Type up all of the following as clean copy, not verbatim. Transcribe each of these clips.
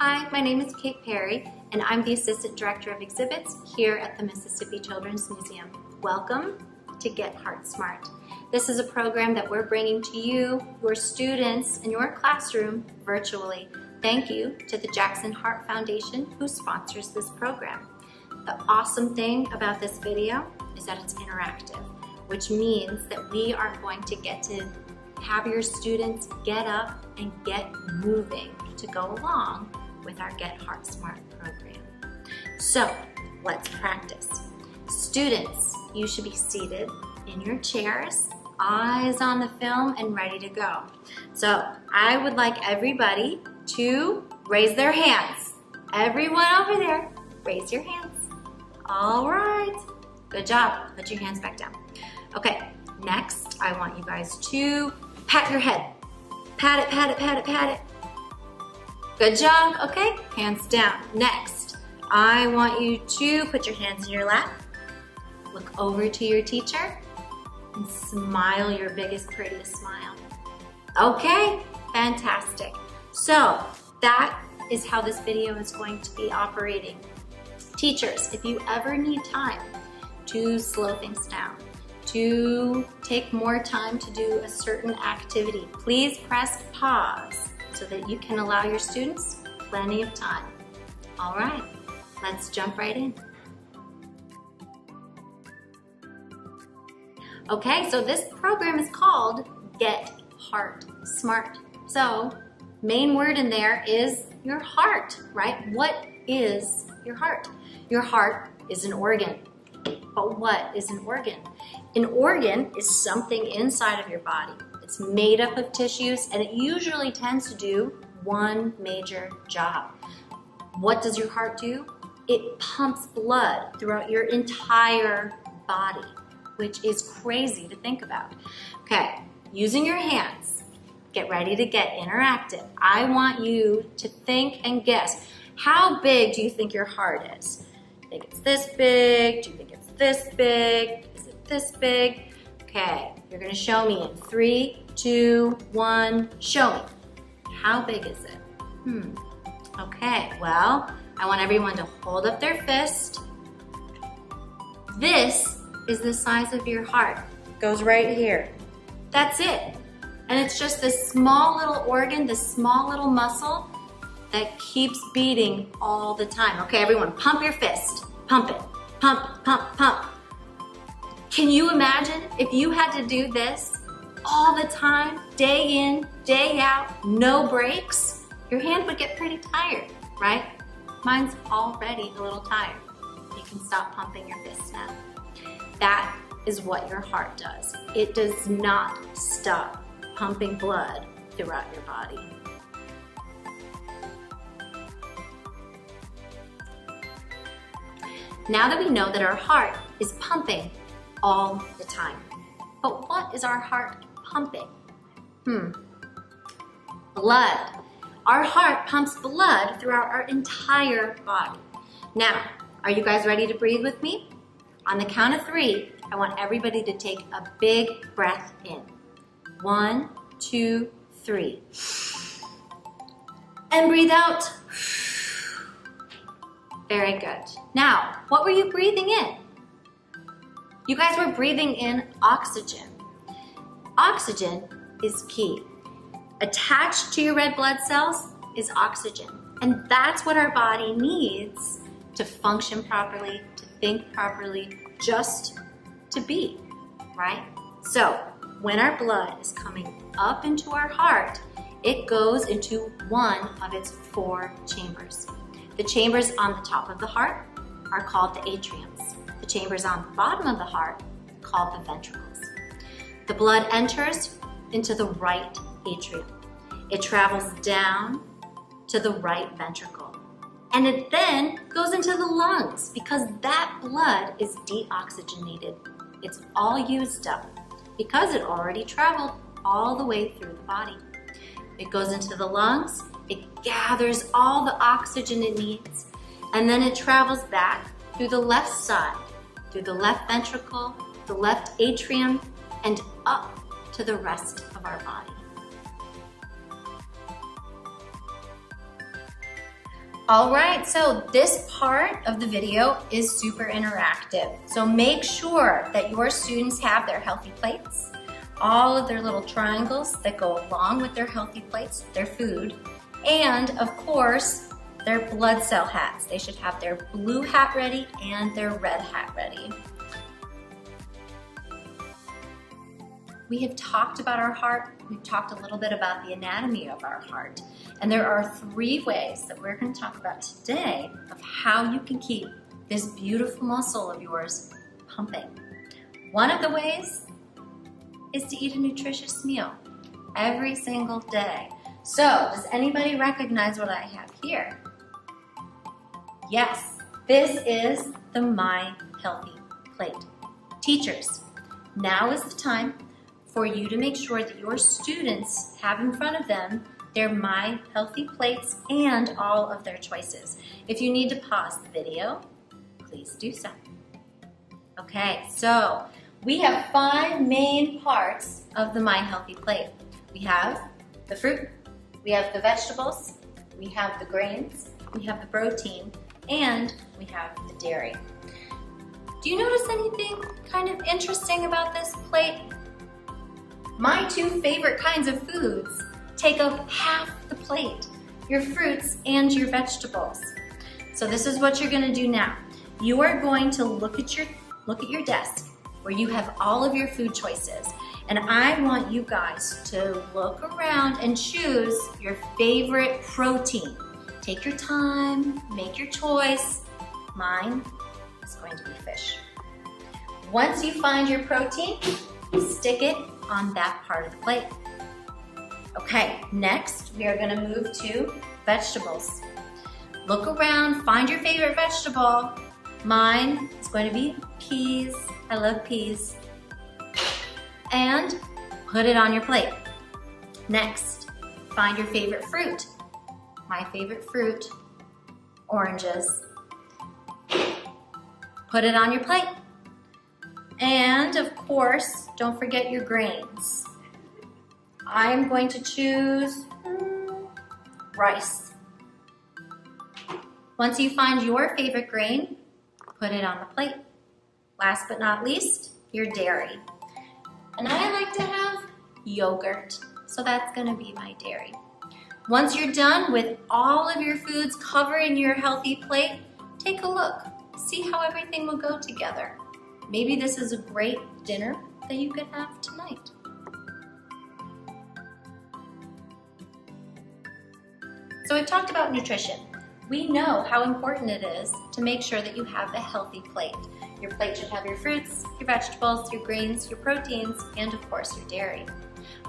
Hi, my name is Kate Perry, and I'm the Assistant Director of Exhibits here at the Mississippi Children's Museum. Welcome to Get Heart Smart. This is a program that we're bringing to you, your students, in your classroom virtually. Thank you to the Jackson Heart Foundation who sponsors this program. The awesome thing about this video is that it's interactive, which means that we are going to get to have your students get up and get moving to go along with our Get Heart Smart program. So let's practice. Students, you should be seated in your chairs, eyes on the film and ready to go. So I would like everybody to raise their hands. Everyone over there, raise your hands. All right, good job. Put your hands back down. Okay, next I want you guys to pat your head. Pat it, pat it, pat it, pat it. Good job, okay? Hands down. Next, I want you to put your hands in your lap, look over to your teacher, and smile your biggest, prettiest smile. Okay, fantastic. So that is how this video is going to be operating. Teachers, if you ever need time to slow things down, to take more time to do a certain activity, please press pause so that you can allow your students plenty of time. All right, let's jump right in. Okay, so this program is called Get Heart Smart. So, main word in there is your heart, right? What is your heart? Your heart is an organ. But what is an organ? An organ is something inside of your body. It's made up of tissues, and it usually tends to do one major job. What does your heart do? It pumps blood throughout your entire body, which is crazy to think about. Okay, using your hands, get ready to get interactive. I want you to think and guess. How big do you think your heart is? Do you think it's this big? Do you think it's this big? Is it this big? Okay, you're gonna show me in 3, 2, 1, show me. How big is it? Okay, well, I want everyone to hold up their fist. This is the size of your heart. It goes right here. That's it. And it's just this small little organ, this small little muscle that keeps beating all the time. Okay, everyone, pump your fist. Pump it. Pump, pump, pump. Can you imagine if you had to do this all the time, day in, day out, no breaks? Your hand would get pretty tired, right? Mine's already a little tired. You can stop pumping your fists now. That is what your heart does. It does not stop pumping blood throughout your body. Now that we know that our heart is pumping all the time, but what is our heart pumping? Blood. Our heart pumps blood throughout our entire body. Now, are you guys ready to breathe with me? On the count of 3, I want everybody to take a big breath in. 1, 2, 3. And breathe out. Very good. Now, what were you breathing in? You guys were breathing in oxygen. Oxygen is key. Attached to your red blood cells is oxygen. And that's what our body needs to function properly, to think properly, just to be, right? So when our blood is coming up into our heart, it goes into one of its 4 chambers. The chambers on the top of the heart are called the atriums. The chambers on the bottom of the heart are called the ventricles. The blood enters into the right atrium. It travels down to the right ventricle. And it then goes into the lungs because that blood is deoxygenated. It's all used up because it already traveled all the way through the body. It goes into the lungs, it gathers all the oxygen it needs, and then it travels back through the left side, through the left ventricle, the left atrium, and up to the rest of our body. All right, so this part of the video is super interactive. So make sure that your students have their healthy plates, all of their little triangles that go along with their healthy plates, their food, and of course, their blood cell hats. They should have their blue hat ready and their red hat ready. We have talked about our heart. We've talked a little bit about the anatomy of our heart. And there are 3 ways that we're going to talk about today of how you can keep this beautiful muscle of yours pumping. One of the ways is to eat a nutritious meal every single day. So, does anybody recognize what I have here? Yes, this is the My Healthy Plate. Teachers, now is the time for you to make sure that your students have in front of them their My Healthy Plates and all of their choices. If you need to pause the video, please do so. Okay, so we have 5 main parts of the My Healthy Plate. We have the fruit, we have the vegetables, we have the grains, we have the protein, and we have the dairy. Do you notice anything kind of interesting about this plate? My 2 favorite kinds of foods take up half the plate, your fruits and your vegetables. So this is what you're gonna do now. You are going to look at your desk where you have all of your food choices. And I want you guys to look around and choose your favorite protein. Take your time, make your choice. Mine is going to be fish. Once you find your protein, stick it on that part of the plate. Okay, next we are going to move to vegetables. Look around, find your favorite vegetable. Mine is going to be peas. I love peas. And put it on your plate. Next, find your favorite fruit. My favorite fruit, oranges. Put it on your plate. And of course, don't forget your grains. I'm going to choose rice. Once you find your favorite grain, put it on the plate. Last but not least, your dairy. And I like to have yogurt, so that's gonna be my dairy. Once you're done with all of your foods covering your healthy plate, take a look. See how everything will go together. Maybe this is a great dinner that you could have tonight. So we've talked about nutrition. We know how important it is to make sure that you have a healthy plate. Your plate should have your fruits, your vegetables, your grains, your proteins, and of course your dairy.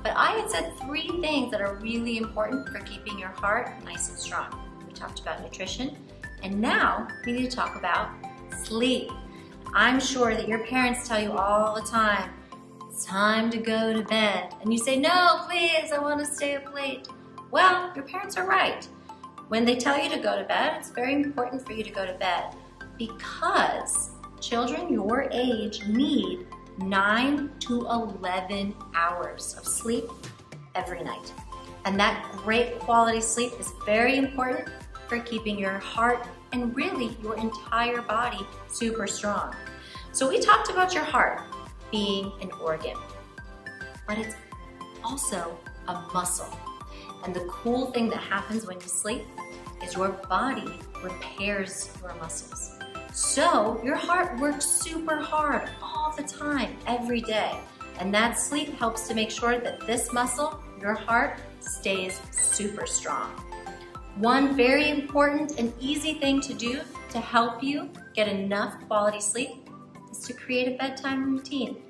But I had said 3 things that are really important for keeping your heart nice and strong. We talked about nutrition, and now we need to talk about sleep. I'm sure that your parents tell you all the time, it's time to go to bed. And you say, no, please, I want to stay up late. Well, your parents are right. When they tell you to go to bed, it's very important for you to go to bed because children your age need 9 to 11 hours of sleep every night. And that great quality sleep is very important for keeping your heart and really your entire body super strong. So we talked about your heart being an organ, but it's also a muscle. And the cool thing that happens when you sleep is your body repairs your muscles. So your heart works super hard all the time, every day. And that sleep helps to make sure that this muscle, your heart, stays super strong. One very important and easy thing to do to help you get enough quality sleep is to create a bedtime routine.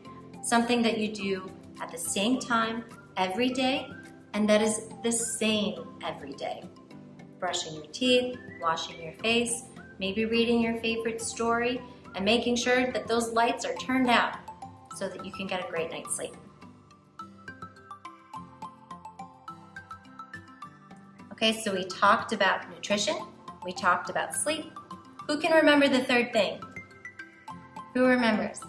Something that you do at the same time every day, and that is the same every day. Brushing your teeth, washing your face, maybe reading your favorite story, and making sure that those lights are turned out so that you can get a great night's sleep. Okay, so we talked about nutrition, we talked about sleep. Who can remember the 3rd thing? Who remembers?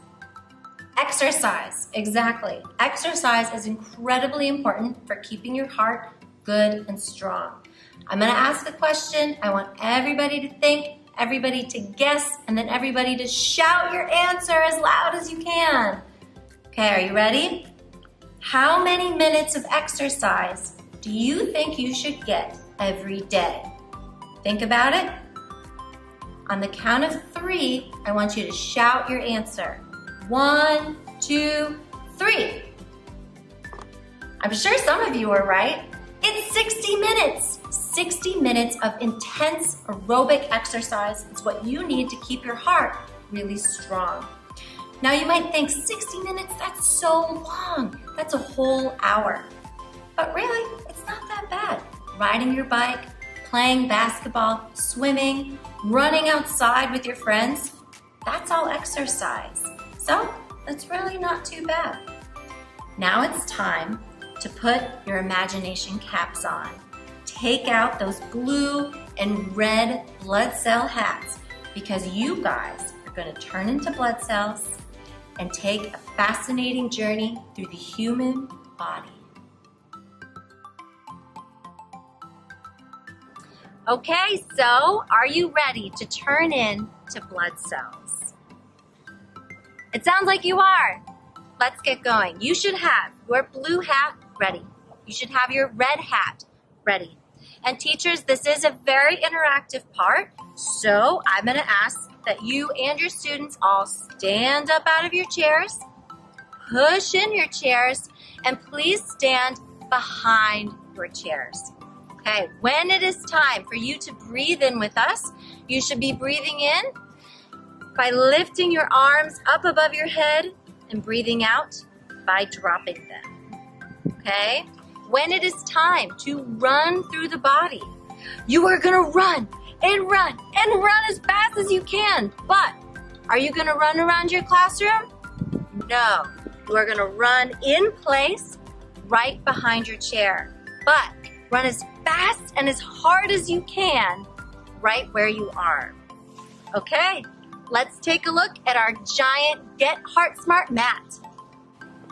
Exercise, exactly. Exercise is incredibly important for keeping your heart good and strong. I'm going to ask a question. I want everybody to think, everybody to guess, and then everybody to shout your answer as loud as you can. Okay, are you ready? How many minutes of exercise do you think you should get every day? Think about it. On the count of 3, I want you to shout your answer. 1, 2, 3. I'm sure some of you are right. It's 60 minutes. 60 minutes of intense aerobic exercise is what you need to keep your heart really strong. Now you might think 60 minutes, that's so long. That's a whole hour. But really, it's not that bad. Riding your bike, playing basketball, swimming, running outside with your friends, that's all exercise. So it's really not too bad. Now it's time to put your imagination caps on. Take out those blue and red blood cell hats because you guys are going to turn into blood cells and take a fascinating journey through the human body. Okay, so are you ready to turn into blood cells? It sounds like you are. Let's get going. You should have your blue hat ready. You should have your red hat ready. And teachers, this is a very interactive part, so I'm going to ask that you and your students all stand up out of your chairs, push in your chairs, and please stand behind your chairs. Okay, when it is time for you to breathe in with us, you should be breathing in by lifting your arms up above your head and breathing out by dropping them. Okay? When it is time to run through the body, you are going to run and run and run as fast as you can. But are you going to run around your classroom? No. You are going to run in place right behind your chair. But run as fast and as hard as you can right where you are. Okay, let's take a look at our giant Get Heart Smart mat.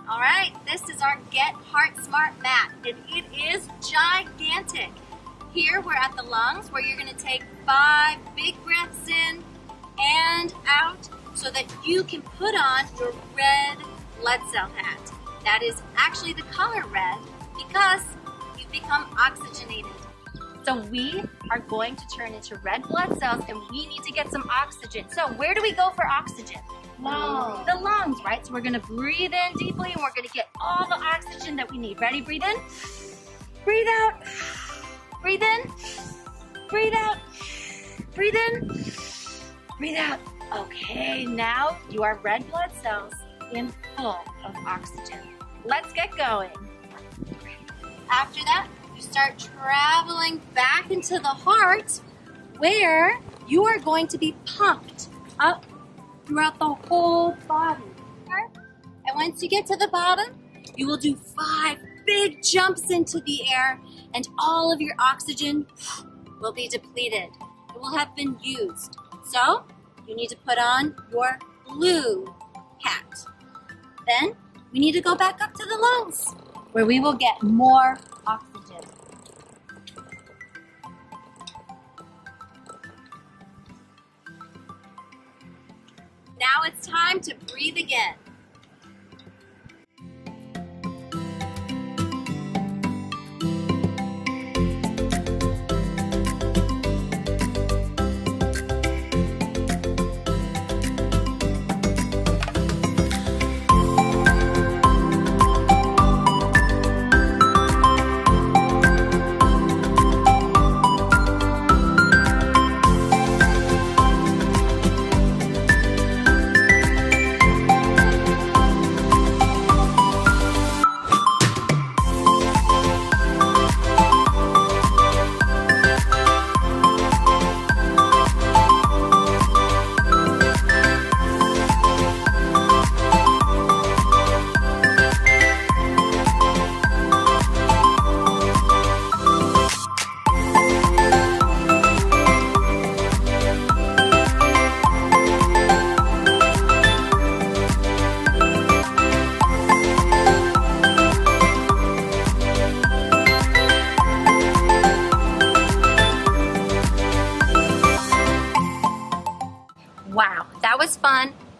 All right, this is our Get Heart Smart mat, and it is gigantic. Here we're at the lungs where you're going to take 5 big breaths in and out so that you can put on your red blood cell hat. That is actually the color red because you've become oxygenated. So we are going to turn into red blood cells and we need to get some oxygen. So where do we go for oxygen? Lungs. The lungs, right? So we're going to breathe in deeply and we're going to get all the oxygen that we need. Ready? Breathe in. Breathe out. Breathe in. Breathe out. Breathe in. Breathe out. Okay, now you are red blood cells in full of oxygen. Let's get going. After that, you start traveling back into the heart where you are going to be pumped up throughout the whole body. And once you get to the bottom, you will do 5 big jumps into the air and all of your oxygen will be depleted. It will have been used. So you need to put on your blue hat. Then we need to go back up to the lungs where we will get more oxygen. Now it's time to breathe again.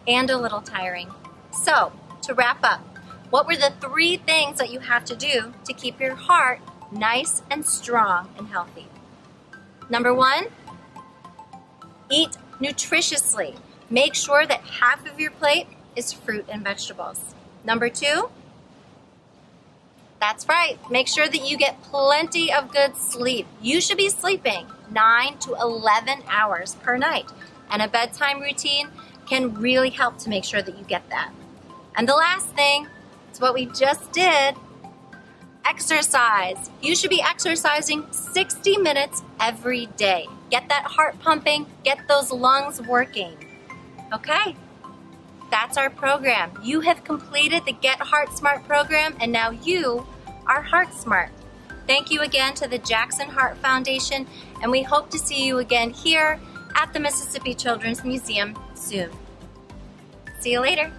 and a little tiring. So, to wrap up, what were the 3 things that you have to do to keep your heart nice and strong and healthy? Number 1, eat nutritiously. Make sure that half of your plate is fruit and vegetables. Number 2, that's right, make sure that you get plenty of good sleep. You should be sleeping 9 to 11 hours per night, and a bedtime routine can really help to make sure that you get that. And the last thing, it's what we just did, exercise. You should be exercising 60 minutes every day. Get that heart pumping, get those lungs working. Okay, that's our program. You have completed the Get Heart Smart program, and now you are Heart Smart. Thank you again to the Jackson Heart Foundation, and we hope to see you again here at the Mississippi Children's Museum soon. See you later.